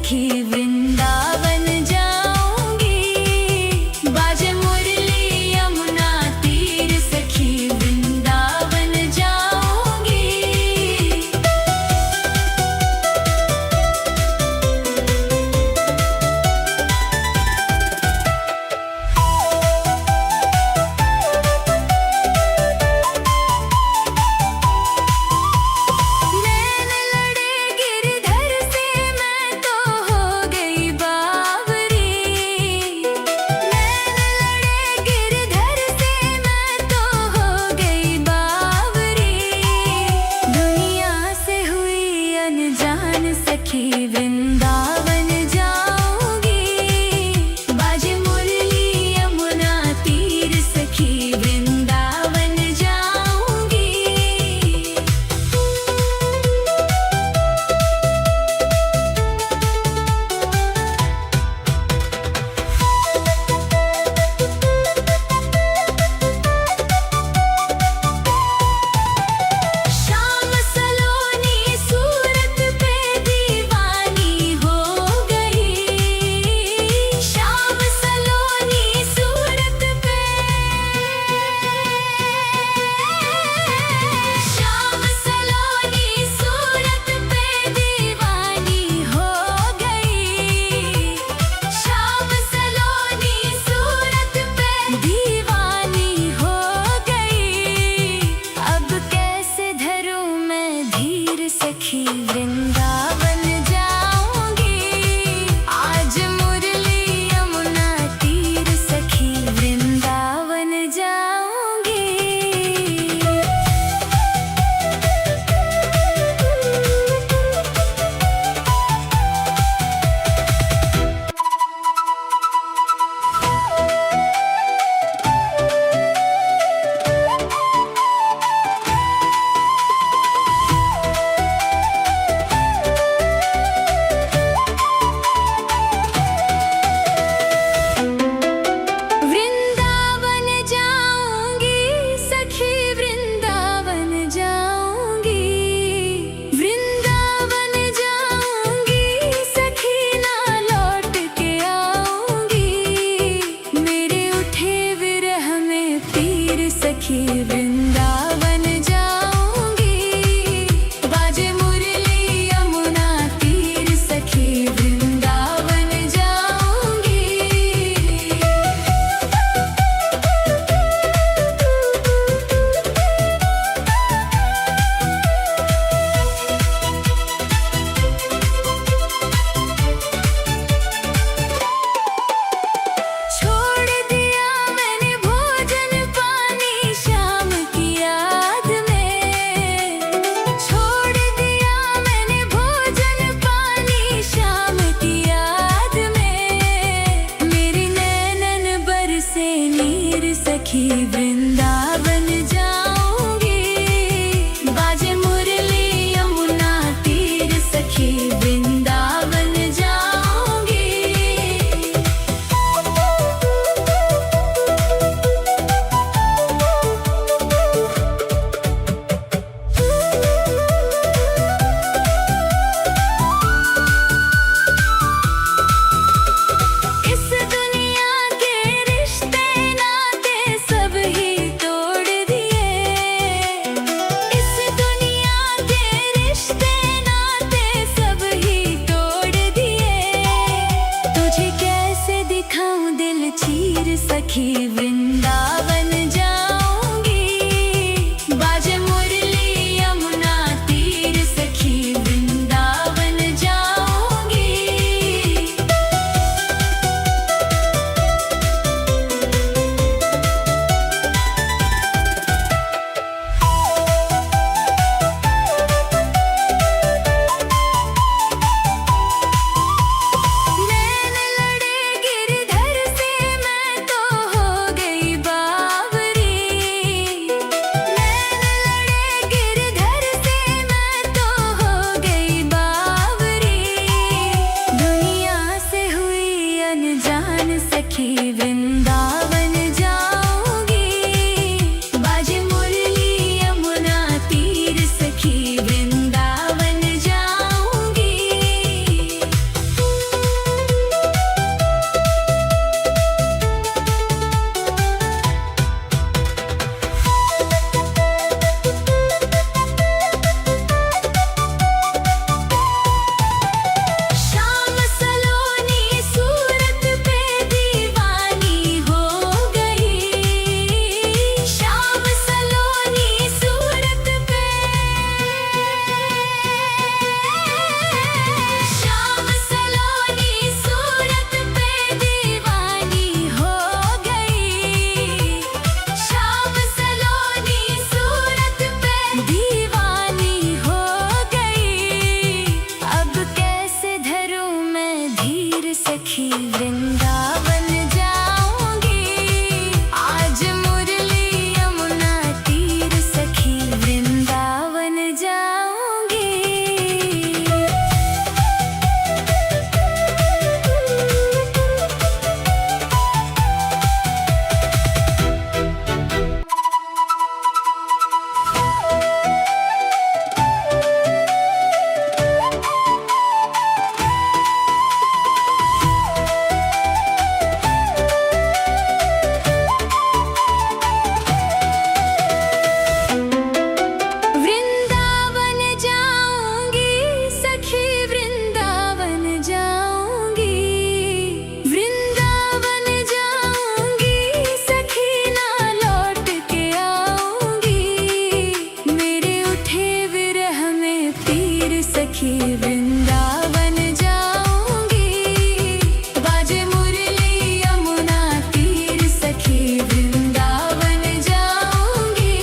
सखी वृंदावन जाऊंगी। बाजे मुरली यमुना तीर सखी वृंदावन जाऊंगी। नैन लड़े गिरधर से मैं तो हो गई बावरी। नैन लड़े गिरधर से मैं तो हो गई बावरी। दुनिया से हुई अनजान सखी वृंदावन जाऊंगी। बाजे मुरली यमुना तीर सखी वृंदावन जाऊंगी। शाम सलोनी सूरत पे दीवानी हो गई। शाम सलोनी सूरत पे। शाम सलोनी सूरत पे दीवानी हो गई। शाम सलोनी सूरत पे दीवानी हो गई। अब कैसे धरूं मैं धीर सखी वृंदावन जाऊंगी। आज मुरली यमुना तीर सखी वृंदावन जाऊंगी। सखी वृंदावन जाऊंगी। बाजे मुरली यमुना तीर सखी वृंदावन जाऊंगी।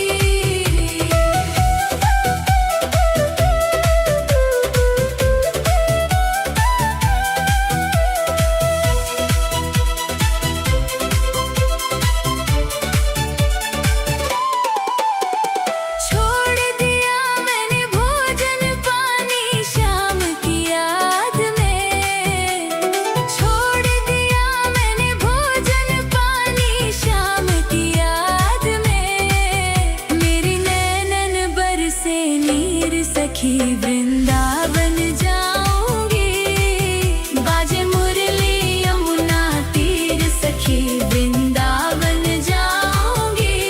छोड़ दिया मैंने भोजन पानी शाम की याद में। छोड़ दिया मैंने भोजन पानी शाम की याद में। मेरी नैनन बरसे नीर सखी वृंदावन जाऊंगी। बाजे मुरली यमुना तीर सखी वृंदावन जाऊंगी।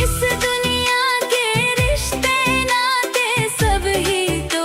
इस दुनिया के रिश्ते नाते सब ही तो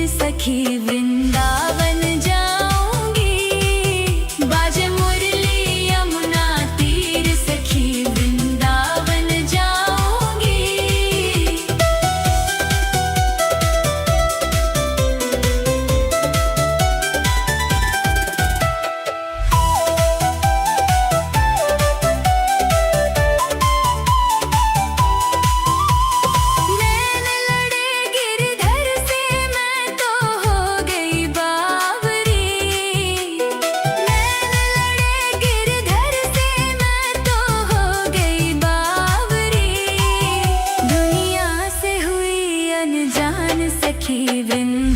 सखी वृंदावन जाऊंगी। बाजे मुरली यमुना तीर सखी वृंदावन जाऊंगी। नैन लड़े गिरधर से मैं तो हो गई बावरी। नैन लड़े गिरधर से मैं तो हो गई बावरी। दुनिया से हुई अनजान सखी वृंदावन